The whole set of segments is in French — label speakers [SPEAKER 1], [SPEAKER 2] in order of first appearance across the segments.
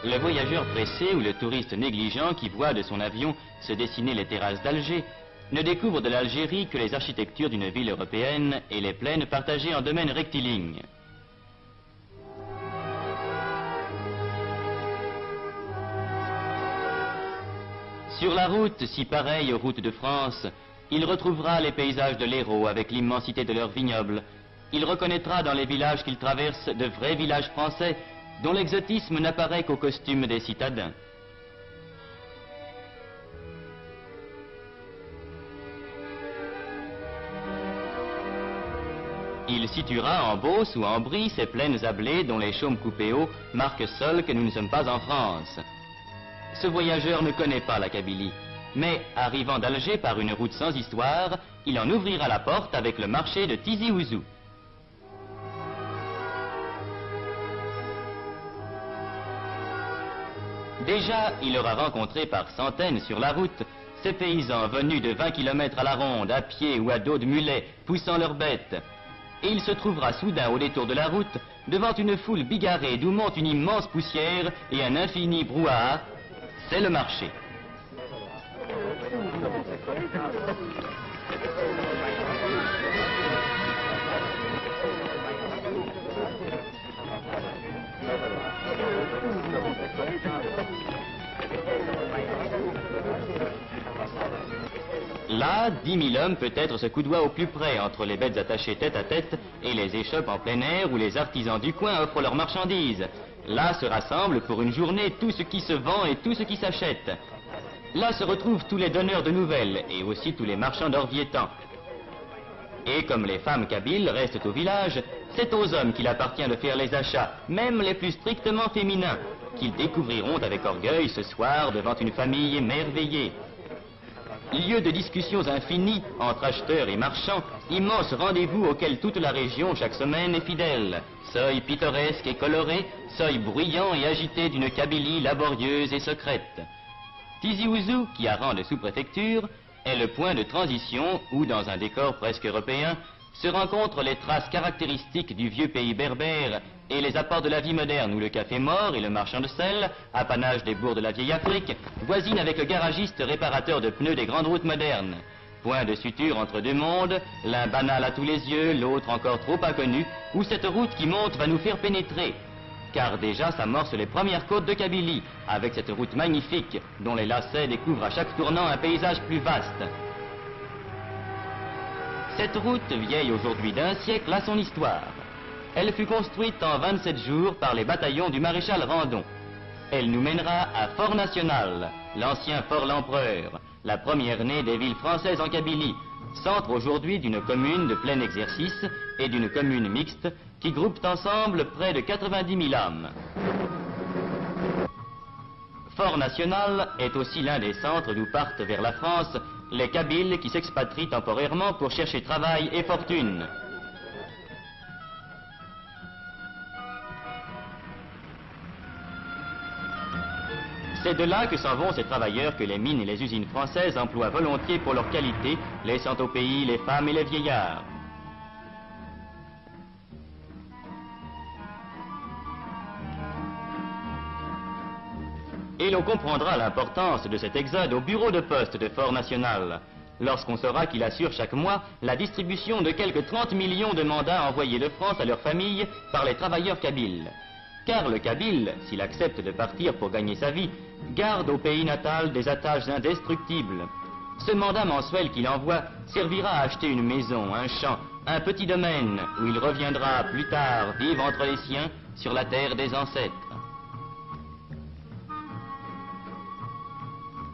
[SPEAKER 1] Le voyageur pressé ou le touriste négligent qui voit de son avion se dessiner les terrasses d'Alger ne découvre de l'Algérie que les architectures d'une ville européenne et les plaines partagées en domaines rectilignes. Sur la route, si pareille aux routes de France, il retrouvera les paysages de l'Hérault avec l'immensité de leurs vignobles. Il reconnaîtra dans les villages qu'il traverse de vrais villages français dont l'exotisme n'apparaît qu'au costume des citadins. Il situera en Beauce ou en Brie ces plaines ablées dont les chaumes coupés hauts marquent seuls que nous ne sommes pas en France. Ce voyageur ne connaît pas la Kabylie, mais arrivant d'Alger par une route sans histoire, il en ouvrira la porte avec le marché de Tizi Ouzou. Déjà, il aura rencontré par centaines sur la route ces paysans venus de 20 km à la ronde, à pied ou à dos de mulet, poussant leurs bêtes. Et il se trouvera soudain au détour de la route, devant une foule bigarrée d'où monte une immense poussière et un infini brouhaha. C'est le marché. Là, 10 000 hommes peut-être se coudoient au plus près entre les bêtes attachées tête à tête et les échoppes en plein air où les artisans du coin offrent leurs marchandises. Là se rassemble pour une journée tout ce qui se vend et tout ce qui s'achète. Là se retrouvent tous les donneurs de nouvelles et aussi tous les marchands d'Orviétan. Et comme les femmes kabyles restent au village, c'est aux hommes qu'il appartient de faire les achats, même les plus strictement féminins, qu'ils découvriront avec orgueil ce soir devant une famille émerveillée. Lieu de discussions infinies entre acheteurs et marchands, immense rendez-vous auquel toute la région chaque semaine est fidèle. Seuil pittoresque et coloré, seuil bruyant et agité d'une Kabylie laborieuse et secrète. Tizi Ouzou, qui a rang de sous-préfecture, est le point de transition où, dans un décor presque européen, se rencontrent les traces caractéristiques du vieux pays berbère et les apports de la vie moderne où le café mort et le marchand de sel, apanage des bourgs de la vieille Afrique, voisinent avec le garagiste réparateur de pneus des grandes routes modernes. Point de suture entre deux mondes, l'un banal à tous les yeux, l'autre encore trop inconnu, où cette route qui monte va nous faire pénétrer. Car déjà s'amorcent les premières côtes de Kabylie, avec cette route magnifique dont les lacets découvrent à chaque tournant un paysage plus vaste. Cette route, vieille aujourd'hui d'un siècle, a son histoire. Elle fut construite en 27 jours par les bataillons du maréchal Randon. Elle nous mènera à Fort National, l'ancien Fort l'Empereur, la première née des villes françaises en Kabylie, centre aujourd'hui d'une commune de plein exercice et d'une commune mixte qui groupent ensemble près de 90 000 âmes. Fort National est aussi l'un des centres d'où partent vers la France les Kabyles qui s'expatrient temporairement pour chercher travail et fortune. C'est de là que s'en vont ces travailleurs que les mines et les usines françaises emploient volontiers pour leur qualité, laissant au pays les femmes et les vieillards. Et l'on comprendra l'importance de cet exode au bureau de poste de Fort National, lorsqu'on saura qu'il assure chaque mois la distribution de quelques 30 millions de mandats envoyés de France à leurs familles par les travailleurs kabyles. Car le Kabyle, s'il accepte de partir pour gagner sa vie, garde au pays natal des attaches indestructibles. Ce mandat mensuel qu'il envoie servira à acheter une maison, un champ, un petit domaine, où il reviendra plus tard vivre entre les siens sur la terre des ancêtres.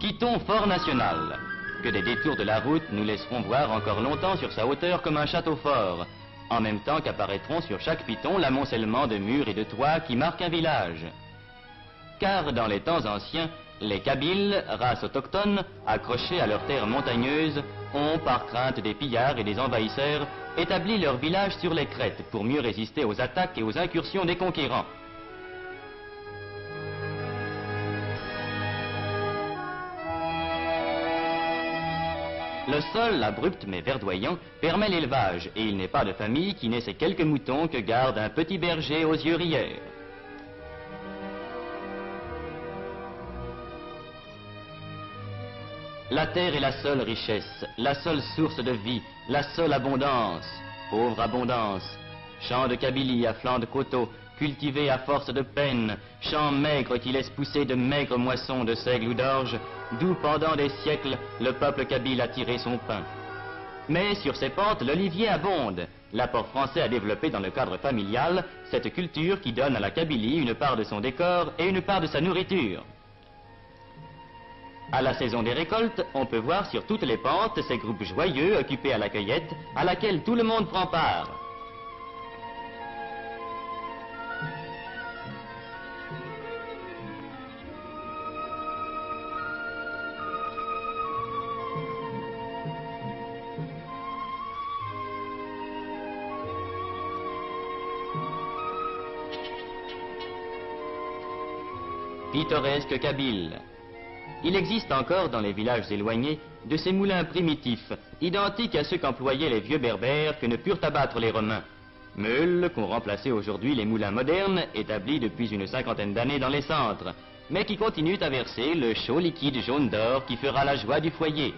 [SPEAKER 1] Quittons Fort National, que des détours de la route nous laisseront voir encore longtemps sur sa hauteur comme un château fort, en même temps qu'apparaîtront sur chaque piton l'amoncellement de murs et de toits qui marquent un village. Car dans les temps anciens, les Kabyles, race autochtone, accrochés à leurs terres montagneuses, ont, par crainte des pillards et des envahisseurs, établi leurs villages sur les crêtes pour mieux résister aux attaques et aux incursions des conquérants. Le sol, abrupt mais verdoyant, permet l'élevage, et il n'est pas de famille qui n'ait ces quelques moutons que garde un petit berger aux yeux rieurs. La terre est la seule richesse, la seule source de vie, la seule abondance. Pauvre abondance. Champs de Kabylie à flanc de coteaux, cultivés à force de peine, champs maigres qui laissent pousser de maigres moissons de seigle ou d'orge, d'où pendant des siècles le peuple kabyle a tiré son pain. Mais sur ces pentes, l'olivier abonde. L'apport français a développé dans le cadre familial cette culture qui donne à la Kabylie une part de son décor et une part de sa nourriture. À la saison des récoltes, on peut voir sur toutes les pentes ces groupes joyeux occupés à la cueillette, à laquelle tout le monde prend part. Pittoresque kabyle. Il existe encore dans les villages éloignés de ces moulins primitifs, identiques à ceux qu'employaient les vieux berbères que ne purent abattre les Romains. Meules qu'ont remplacé aujourd'hui les moulins modernes, établis depuis une cinquantaine d'années dans les centres, mais qui continuent à verser le chaud liquide jaune d'or qui fera la joie du foyer.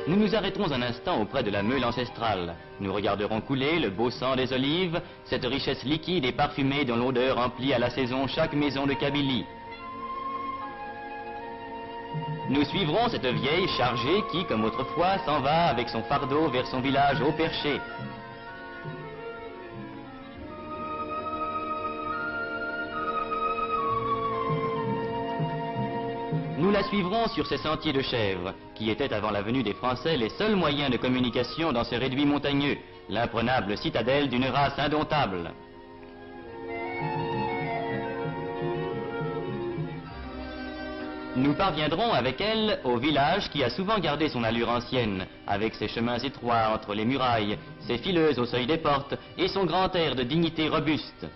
[SPEAKER 1] Nous nous arrêterons un instant auprès de la meule ancestrale. Nous regarderons couler le beau sang des olives, cette richesse liquide et parfumée dont l'odeur emplit à la saison chaque maison de Kabylie. Nous suivrons cette vieille chargée qui, comme autrefois, s'en va avec son fardeau vers son village haut perché. Nous la suivrons sur ces sentiers de chèvres, qui étaient avant la venue des Français les seuls moyens de communication dans ces réduits montagneux, l'imprenable citadelle d'une race indomptable. Nous parviendrons avec elle au village qui a souvent gardé son allure ancienne, avec ses chemins étroits entre les murailles, ses fileuses au seuil des portes et son grand air de dignité robuste.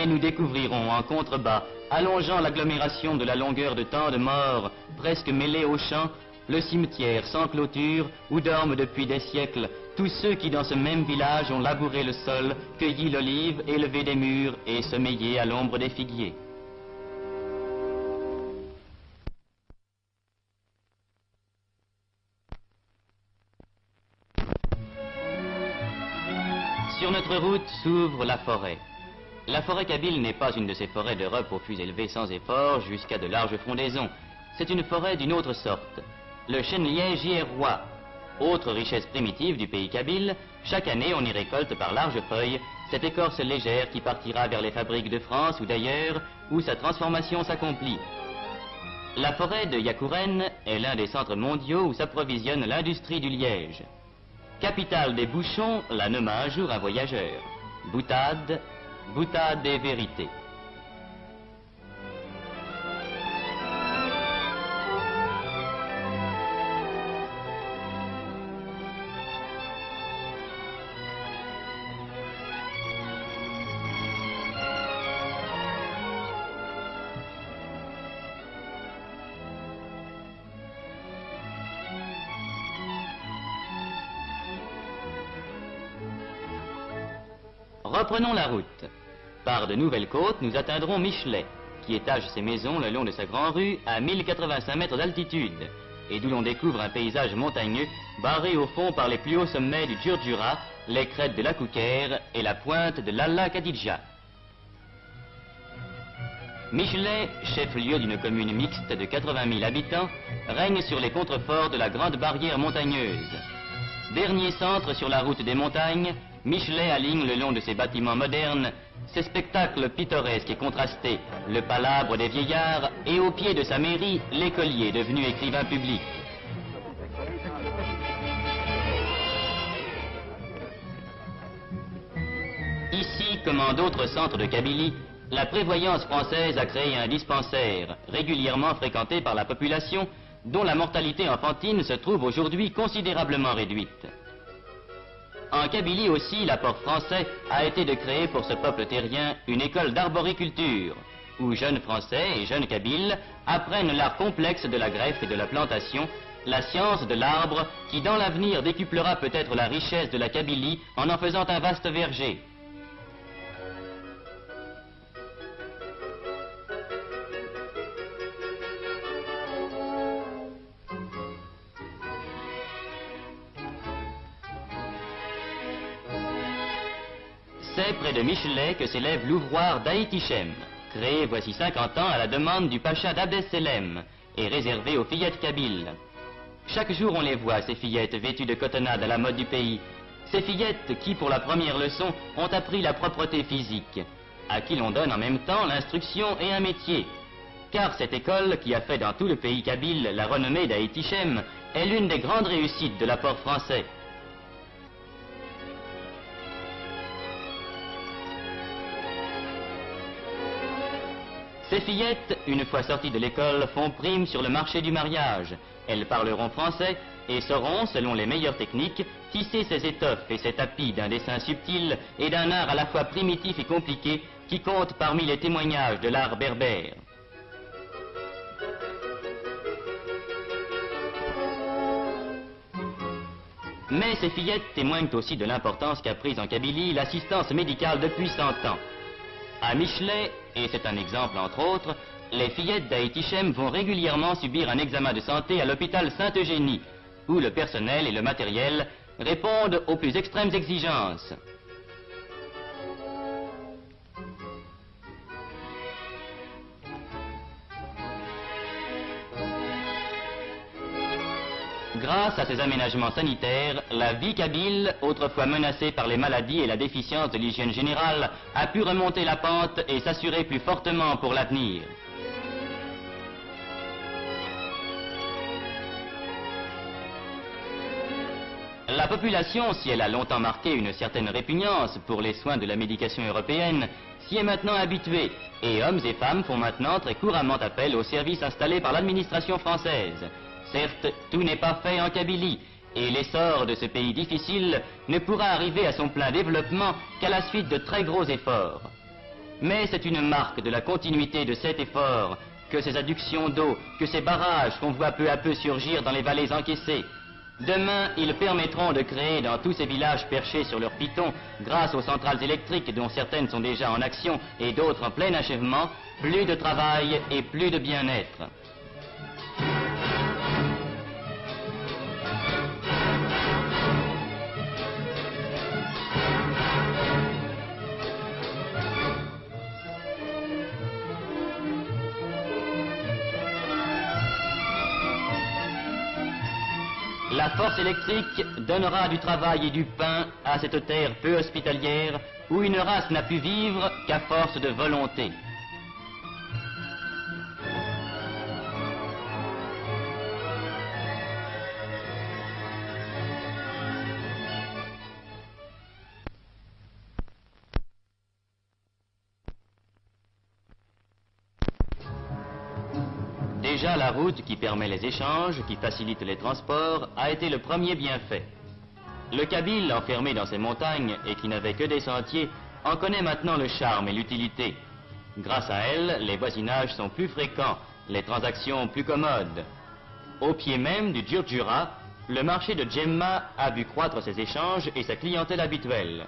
[SPEAKER 1] Et nous découvrirons en contrebas, allongeant l'agglomération de la longueur de tant de morts, presque mêlés aux champs, le cimetière sans clôture où dorment depuis des siècles tous ceux qui dans ce même village ont labouré le sol, cueilli l'olive, élevé des mûres et sommeillé à l'ombre des figuiers. Sur notre route s'ouvre la forêt. La forêt kabyle n'est pas une de ces forêts d'Europe aux fûts élevés sans effort jusqu'à de larges frondaisons. C'est une forêt d'une autre sorte. Le chêne-liège y est roi. Autre richesse primitive du pays kabyle, chaque année on y récolte par larges feuilles cette écorce légère qui partira vers les fabriques de France ou d'ailleurs où sa transformation s'accomplit. La forêt de Yakouren est l'un des centres mondiaux où s'approvisionne l'industrie du liège. Capitale des bouchons, la nomma un jour un voyageur. Boutade, boutade des vérités. Reprenons la route. Par de nouvelles côtes, nous atteindrons Michelet, qui étage ses maisons le long de sa grande rue à 1085 mètres d'altitude, et d'où l'on découvre un paysage montagneux barré au fond par les plus hauts sommets du Djurdjura, les crêtes de la Kouker et la pointe de l'Alla Khadidja. Michelet, chef-lieu d'une commune mixte de 80 000 habitants, règne sur les contreforts de la grande barrière montagneuse. Dernier centre sur la route des montagnes, Michelet aligne le long de ses bâtiments modernes ses spectacles pittoresques et contrastés, le palabre des vieillards et au pied de sa mairie, l'écolier devenu écrivain public. Ici, comme en d'autres centres de Kabylie, la prévoyance française a créé un dispensaire, régulièrement fréquenté par la population, dont la mortalité enfantine se trouve aujourd'hui considérablement réduite. En Kabylie aussi, l'apport français a été de créer pour ce peuple terrien une école d'arboriculture, où jeunes Français et jeunes Kabyles apprennent l'art complexe de la greffe et de la plantation, la science de l'arbre qui dans l'avenir décuplera peut-être la richesse de la Kabylie en faisant un vaste verger. C'est près de Michelet que s'élève l'ouvroir d'Aït-Hichem, créé voici 50 ans à la demande du pacha d'Abdesselem et réservé aux fillettes kabyles. Chaque jour on les voit, ces fillettes vêtues de cotonnade à la mode du pays. Ces fillettes qui, pour la première leçon, ont appris la propreté physique, à qui l'on donne en même temps l'instruction et un métier. Car cette école, qui a fait dans tout le pays kabyle la renommée d'Aït-Hichem, est l'une des grandes réussites de l'apport français. Ces fillettes, une fois sorties de l'école, font prime sur le marché du mariage. Elles parleront français et sauront, selon les meilleures techniques, tisser ces étoffes et ces tapis d'un dessin subtil et d'un art à la fois primitif et compliqué qui compte parmi les témoignages de l'art berbère. Mais ces fillettes témoignent aussi de l'importance qu'a prise en Kabylie l'assistance médicale depuis 100 ans. À Michelet, et c'est un exemple entre autres, les fillettes d'Aït-Hichem vont régulièrement subir un examen de santé à l'hôpital Sainte-Eugénie, où le personnel et le matériel répondent aux plus extrêmes exigences. Grâce à ces aménagements sanitaires, la vie kabyle, autrefois menacée par les maladies et la déficience de l'hygiène générale, a pu remonter la pente et s'assurer plus fortement pour l'avenir. La population, si elle a longtemps marqué une certaine répugnance pour les soins de la médication européenne, s'y est maintenant habituée, et hommes et femmes font maintenant très couramment appel aux services installés par l'administration française. Certes, tout n'est pas fait en Kabylie, et l'essor de ce pays difficile ne pourra arriver à son plein développement qu'à la suite de très gros efforts. Mais c'est une marque de la continuité de cet effort que ces adductions d'eau, que ces barrages qu'on voit peu à peu surgir dans les vallées encaissées. Demain, ils permettront de créer dans tous ces villages perchés sur leurs pitons, grâce aux centrales électriques dont certaines sont déjà en action et d'autres en plein achèvement, plus de travail et plus de bien-être. La force électrique donnera du travail et du pain à cette terre peu hospitalière où une race n'a pu vivre qu'à force de volonté. Déjà, la route qui permet les échanges, qui facilite les transports, a été le premier bienfait. Le Kabyle, enfermé dans ses montagnes et qui n'avait que des sentiers, en connaît maintenant le charme et l'utilité. Grâce à elle, les voisinages sont plus fréquents, les transactions plus commodes. Au pied même du Djurdjura, le marché de Djemma a vu croître ses échanges et sa clientèle habituelle.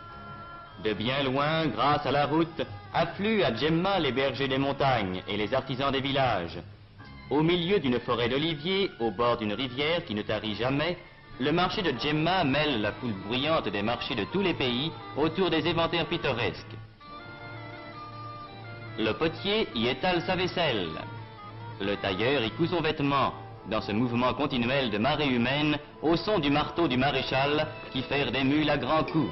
[SPEAKER 1] De bien loin, grâce à la route, affluent à Djemma les bergers des montagnes et les artisans des villages. Au milieu d'une forêt d'oliviers, au bord d'une rivière qui ne tarit jamais, le marché de Djemma mêle la foule bruyante des marchés de tous les pays autour des éventaires pittoresques. Le potier y étale sa vaisselle. Le tailleur y coud son vêtement, dans ce mouvement continuel de marée humaine, au son du marteau du maréchal qui ferre des mules à grands coups.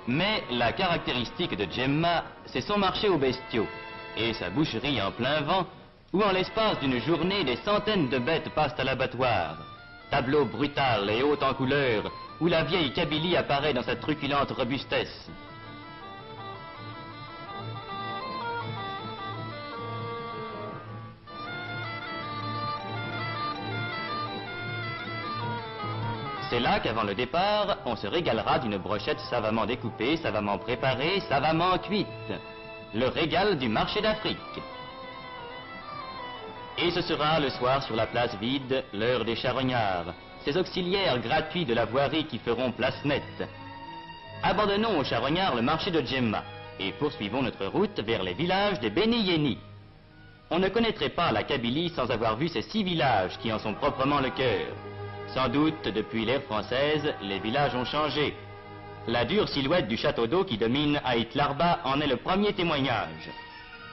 [SPEAKER 1] Mais la caractéristique de Djemma, c'est son marché aux bestiaux et sa boucherie en plein vent, où en l'espace d'une journée, des centaines de bêtes passent à l'abattoir. Tableau brutal et haut en couleur, où la vieille Kabylie apparaît dans sa truculente robustesse. C'est là qu'avant le départ, on se régalera d'une brochette savamment découpée, savamment préparée, savamment cuite. Le régal du marché d'Afrique. Et ce sera le soir sur la place vide, l'heure des charognards, ces auxiliaires gratuits de la voirie qui feront place nette. Abandonnons aux charognards le marché de Djemma et poursuivons notre route vers les villages des Beni Yeni. On ne connaîtrait pas la Kabylie sans avoir vu ces 6 villages qui en sont proprement le cœur. Sans doute, depuis l'ère française, les villages ont changé. La dure silhouette du château d'eau qui domine Aït Larba en est le premier témoignage.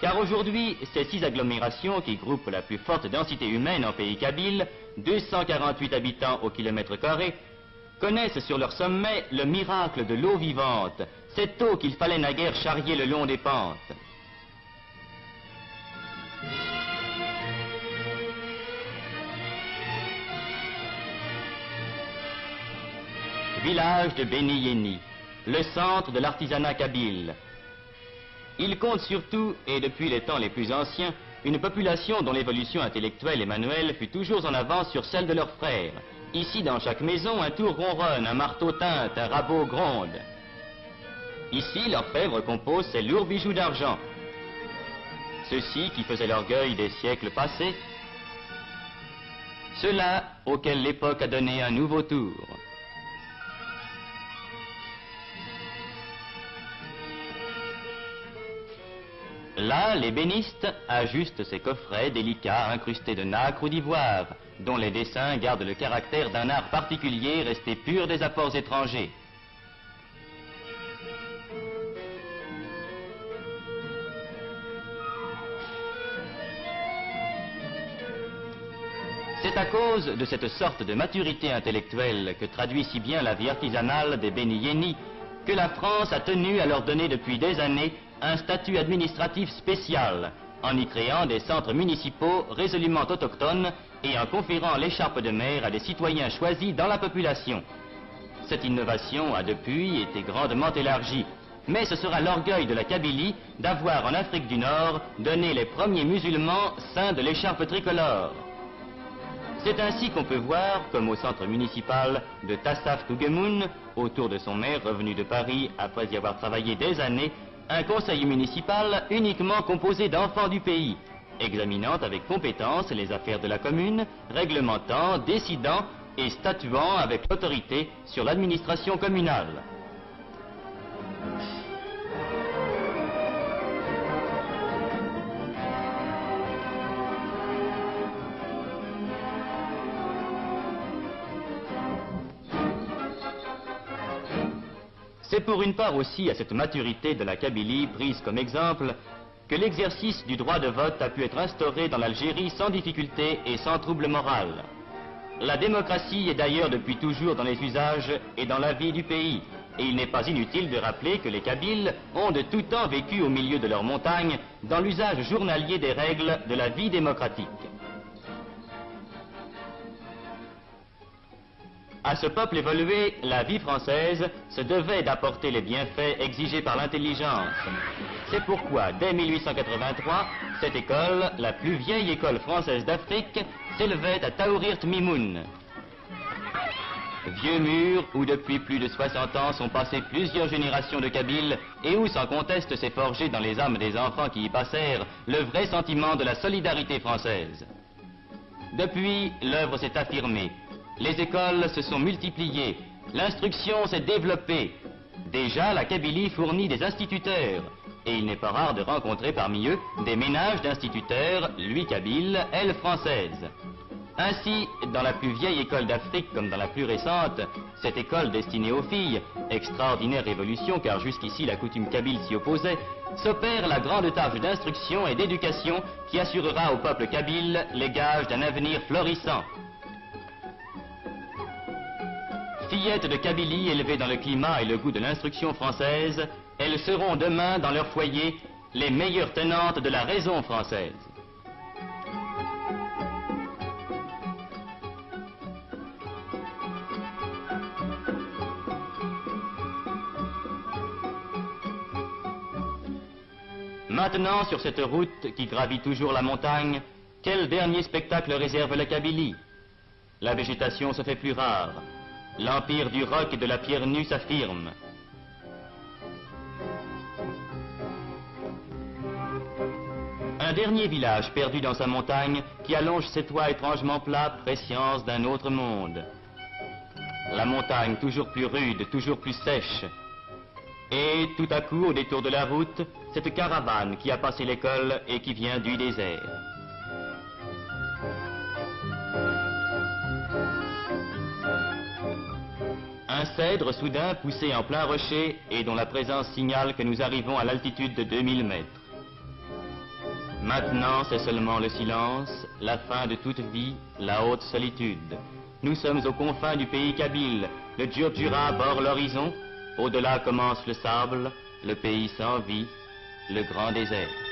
[SPEAKER 1] Car aujourd'hui, ces 6 agglomérations qui groupent la plus forte densité humaine en pays kabyle, 248 habitants au kilomètre carré, connaissent sur leur sommet le miracle de l'eau vivante, cette eau qu'il fallait naguère charrier le long des pentes. Village de Beni Yeni, le centre de l'artisanat kabyle. Il compte surtout, et depuis les temps les plus anciens, une population dont l'évolution intellectuelle et manuelle fut toujours en avance sur celle de leurs frères. Ici, dans chaque maison, un tour ronronne, un marteau teinte, un rabot gronde. Ici, l'orfèvre compose ses lourds bijoux d'argent. Ceux-ci qui faisaient l'orgueil des siècles passés, ceux-là auxquels l'époque a donné un nouveau tour. Là, l'ébéniste ajuste ses coffrets délicats incrustés de nacre ou d'ivoire, dont les dessins gardent le caractère d'un art particulier resté pur des apports étrangers. C'est à cause de cette sorte de maturité intellectuelle que traduit si bien la vie artisanale des Beni Yeni que la France a tenu à leur donner depuis des années un statut administratif spécial, en y créant des centres municipaux résolument autochtones et en conférant l'écharpe de maire à des citoyens choisis dans la population. Cette innovation a depuis été grandement élargie, mais ce sera l'orgueil de la Kabylie d'avoir en Afrique du Nord donné les premiers musulmans saints de l'écharpe tricolore. C'est ainsi qu'on peut voir, comme au centre municipal de Tassaf Tougemoun, autour de son maire revenu de Paris après y avoir travaillé des années, un conseil municipal uniquement composé d'enfants du pays, examinant avec compétence les affaires de la commune, réglementant, décidant et statuant avec l'autorité sur l'administration communale. C'est pour une part aussi à cette maturité de la Kabylie prise comme exemple que l'exercice du droit de vote a pu être instauré dans l'Algérie sans difficulté et sans trouble moral. La démocratie est d'ailleurs depuis toujours dans les usages et dans la vie du pays, et il n'est pas inutile de rappeler que les Kabyles ont de tout temps vécu au milieu de leurs montagnes dans l'usage journalier des règles de la vie démocratique. À ce peuple évolué, la vie française se devait d'apporter les bienfaits exigés par l'intelligence. C'est pourquoi, dès 1883, cette école, la plus vieille école française d'Afrique, s'élevait à Taourirt Mimoun. Vieux mur où depuis plus de 60 ans sont passées plusieurs générations de Kabyles et où sans conteste s'est forgé dans les âmes des enfants qui y passèrent le vrai sentiment de la solidarité française. Depuis, l'œuvre s'est affirmée. Les écoles se sont multipliées, l'instruction s'est développée. Déjà, la Kabylie fournit des instituteurs, et il n'est pas rare de rencontrer parmi eux des ménages d'instituteurs, lui kabyle, elle française. Ainsi, dans la plus vieille école d'Afrique comme dans la plus récente, cette école destinée aux filles, extraordinaire révolution car jusqu'ici la coutume kabyle s'y opposait, s'opère la grande tâche d'instruction et d'éducation qui assurera au peuple kabyle les gages d'un avenir florissant. Fillettes de Kabylie élevées dans le climat et le goût de l'instruction française, elles seront demain dans leur foyer les meilleures tenantes de la raison française. Maintenant, sur cette route qui gravit toujours la montagne, quel dernier spectacle réserve la Kabylie? La végétation se fait plus rare. L'empire du roc et de la pierre nue s'affirme. Un dernier village perdu dans sa montagne qui allonge ses toits étrangement plats, prescience d'un autre monde. La montagne toujours plus rude, toujours plus sèche. Et tout à coup, au détour de la route, cette caravane qui a passé l'école et qui vient du désert. Un cèdre soudain poussé en plein rocher et dont la présence signale que nous arrivons à l'altitude de 2000 mètres. Maintenant, c'est seulement le silence, la fin de toute vie, la haute solitude. Nous sommes aux confins du pays kabyle, le Djurdjura bord l'horizon, au-delà commence le sable, le pays sans vie, le grand désert.